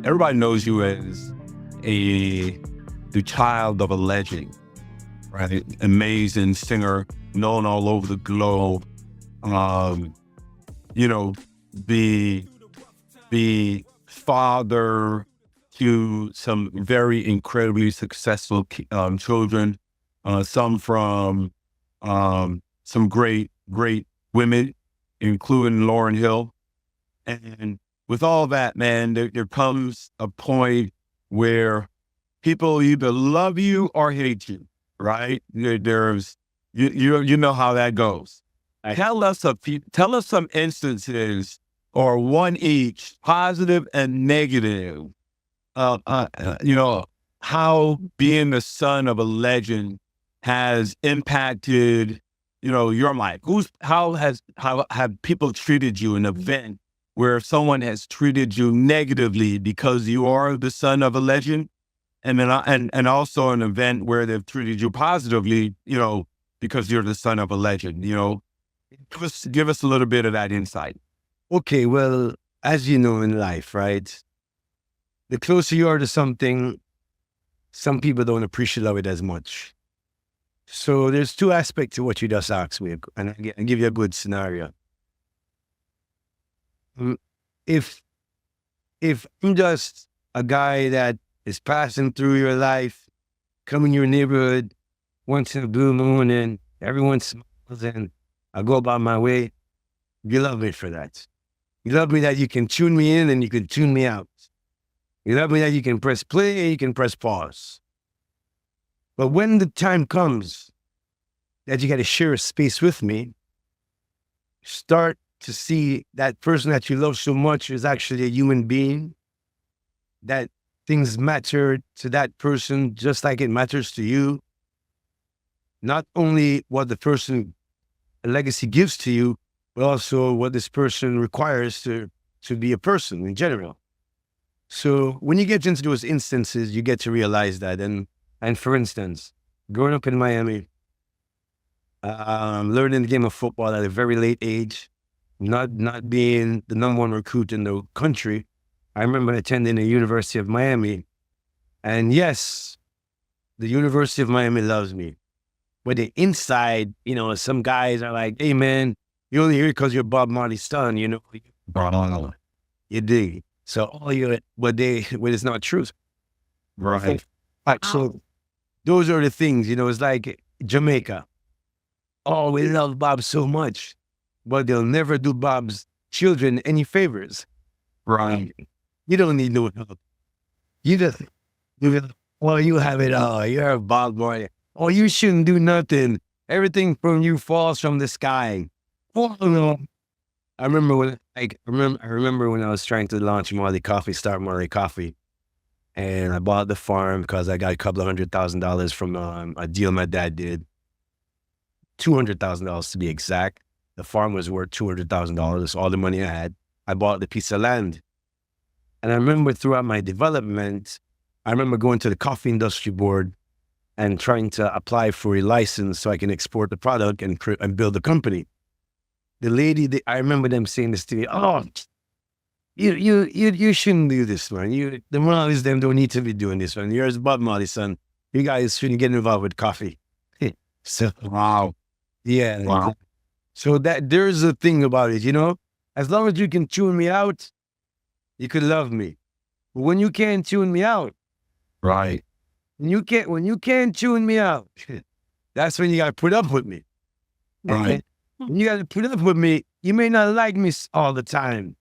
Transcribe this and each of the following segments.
everybody knows you as the child of a legend, right? Amazing singer, known all over the globe. You know, the father to some very incredibly successful children, some from some great women, including Lauryn Hill. And with all that, man, there comes a point where people either love you or hate you, right? There's you know how that goes. Tell us some instances, or one each, positive and negative. You know, how being the son of a legend has impacted, you know, your life. How have people treated you in an event where someone has treated you negatively because you are the son of a legend, and then and also an event where they've treated you positively, you know, because you're the son of a legend. You know, give us a little bit of that insight. Okay, well, as you know in life, right? The closer you are to something, some people don't appreciate it as much. So there's two aspects to what you just asked me, and I'll give you a good scenario. If I'm just a guy that is passing through your life, coming your neighborhood once in a blue moon, and everyone smiles, and I go about my way, you love me for that. You love me that you can tune me in and you can tune me out. You love me that you can press play and you can press pause. But when the time comes that you got to share a space with me, start to see that person that you love so much is actually a human being, that things matter to that person just like it matters to you. Not only what the person, a legacy gives to you, but also what this person requires to be a person in general. So when you get into those instances, you get to realize that. And for instance, growing up in Miami, learning the game of football at a very late age, not being the number one recruit in the country, I remember attending the University of Miami. And yes, the University of Miami loves me. But the inside, you know, some guys are like, hey man, you're only here because you're Bob Marley's son, you know. You dig. So all you, but it's not true. Right. So those are the things, you know, it's like Jamaica. Oh, we love Bob so much, but they'll never do Bob's children any favors. Right. You don't need no help. You have it all. You're Bob Marley. Oh, you shouldn't do nothing. Everything from you falls from the sky. Oh, no. I remember when I was trying to launch Marley Coffee, start Marley Coffee, and I bought the farm because I got a couple of $100,000 from a deal my dad did. $200,000 to be exact. The farm was worth $200,000. All the money I had. I bought the piece of land. And I remember throughout my development, I remember going to the coffee industry board and trying to apply for a license so I can export the product and build a company. The lady, I remember them saying this to me, oh, you shouldn't do this, man. The Marleys, them don't need to be doing this, man. You're Bob Marley, son. You guys shouldn't get involved with coffee. So, Wow. yeah. Wow. So that there's a thing about it, you know? As long as you can tune me out, you could love me. But when you can't tune me out, Right. when you can't tune me out, that's when you gotta put up with me. Right. When you gotta put up with me, you may not like me all the time,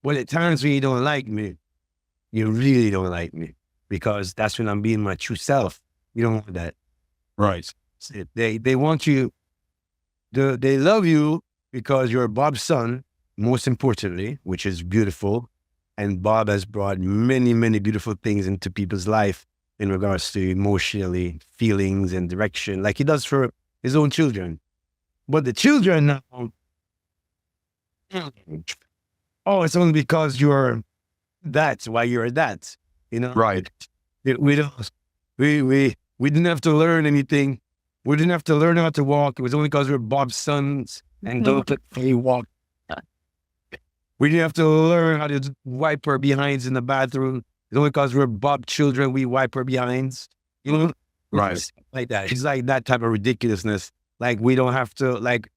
but at times when you don't like me, you really don't like me, because that's when I'm being my true self. You don't want that. Right. They want you, they love you because you're Bob's son, most importantly, which is beautiful. And Bob has brought many, many beautiful things into people's life in regards to emotionally, feelings and direction, like he does for his own children. But the children now, oh, it's only because you're that's why you're that, you know? Right. We didn't have to learn anything. We didn't have to learn how to walk. It was only because we're Bob's sons and don't let me walk. We didn't have to learn how to wipe our behinds in the bathroom It's only because we're Bob children, we wipe our behinds. You know? Right. It's like that. It's like that type of ridiculousness. Like we don't have to, like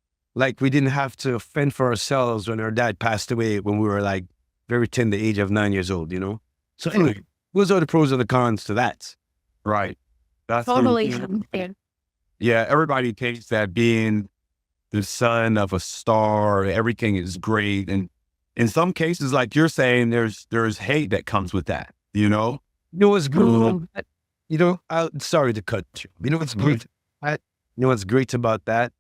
we didn't have to fend for ourselves when our dad passed away when we were like very tender age of 9 years old, you know? So anyway, those are the pros and the cons to that. Right. That's Totally the- understand. yeah, everybody thinks that being the son of a star, everything is great. And in some cases, like you're saying, there's hate that comes with that, you know? You know what's good? You know, sorry to cut you. You know what's great? You know what's great about that?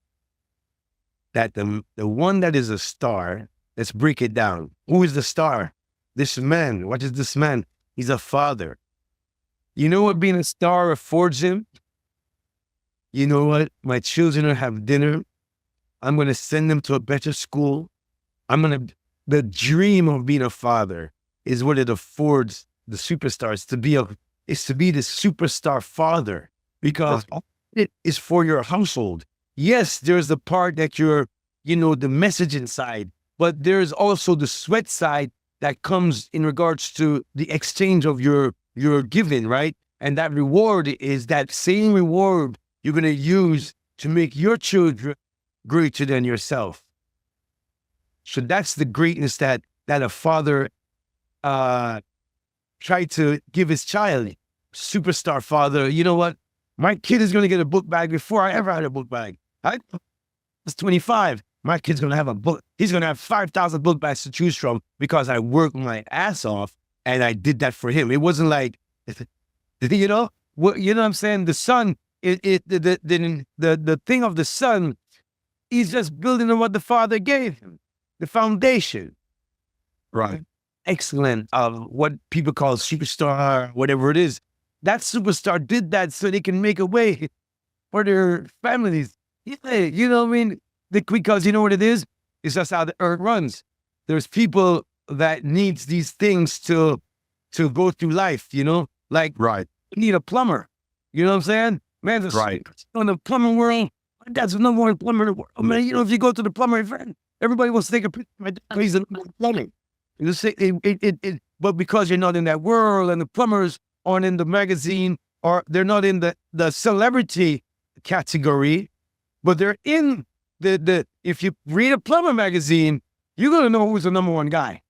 That the one that is a star, let's break it down. Who is the star? This man. What is this man? He's a father. You know what being a star affords him? You know what? My children will have dinner. I'm going to send them to a better school. The dream of being a father is what it affords the superstars to be is to be the superstar father, because it is for your household. Yes, there's the part that you're, you know, the messaging side, but there's also the sweat side that comes in regards to the exchange of your giving, right? And that reward is that same reward you're going to use to make your children greater than yourself. So that's the greatness that a father tried to give his child. Superstar father, you know what? My kid is going to get a book bag before I ever had a book bag. I was 25. My kid's going to have a book. He's going to have 5,000 book bags to choose from because I worked my ass off and I did that for him. It wasn't like, you know what I'm saying? The son, the thing of the son, he's just building on what the father gave him, the foundation. Right. Excellent. What people call superstar, whatever it is. That superstar did that so they can make a way for their families. Yeah, you know what I mean? Because you know what it is? It's just how the earth runs. There's people that needs these things to go through life, you know? Like, Right. you need a plumber. You know what I'm saying? Man, Right. on the plumbing world, my dad's the number one plumber in the world. Man, you know, if you go to the plumber event, everybody wants to take a picture. My dad, he's the number one plumber. You say but because you're not in that world and the plumbers aren't in the magazine or they're not in the celebrity category, but they're in the if you read a plumber magazine, you're going to know who's the number one guy.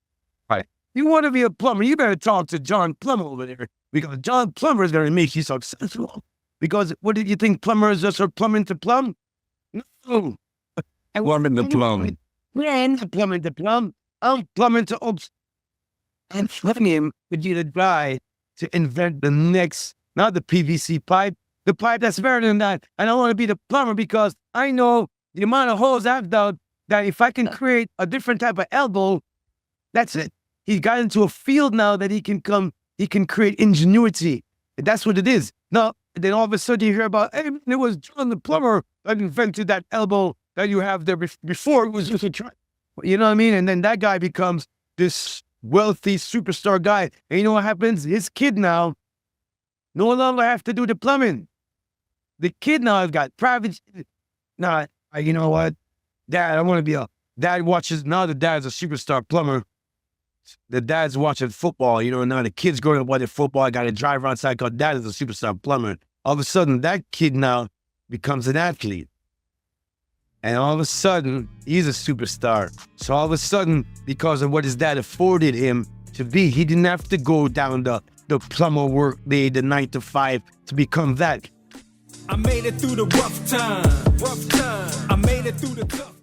Right. You want to be a plumber, you better talk to John Plumber over there, because John Plumber is going to make you successful. Because what did you think plumbers just are plumbing to plumb? No. Plumbing the plum. We're not plumbing to plumb. I'm plumbing to oops. I'm telling him with you to try to invent the next, not the PVC pipe, the pipe that's better than that. And I want to be the plumber because I know the amount of holes I've dug that if I can create a different type of elbow, that's it. He's got into a field now that he can create ingenuity. And that's what it is. Now, then all of a sudden you hear about, hey, it was John the plumber that invented that elbow that you have there before. It was just a try. You know what I mean? And then that guy becomes this wealthy superstar guy. And you know what happens? His kid now no longer have to do the plumbing. The kid now has got private. Now, you know what? Dad, I want to be dad watches, now the dad's a superstar plumber. The dad's watching football, you know, now the kid's growing up watching football. I got a driver outside because dad is a superstar plumber. All of a sudden, that kid now becomes an athlete. And all of a sudden, he's a superstar. So all of a sudden, because of what his dad afforded him to be, he didn't have to go down the plumber work day, the 9 to 5 to become that. I made it through the rough time. I made it through the tough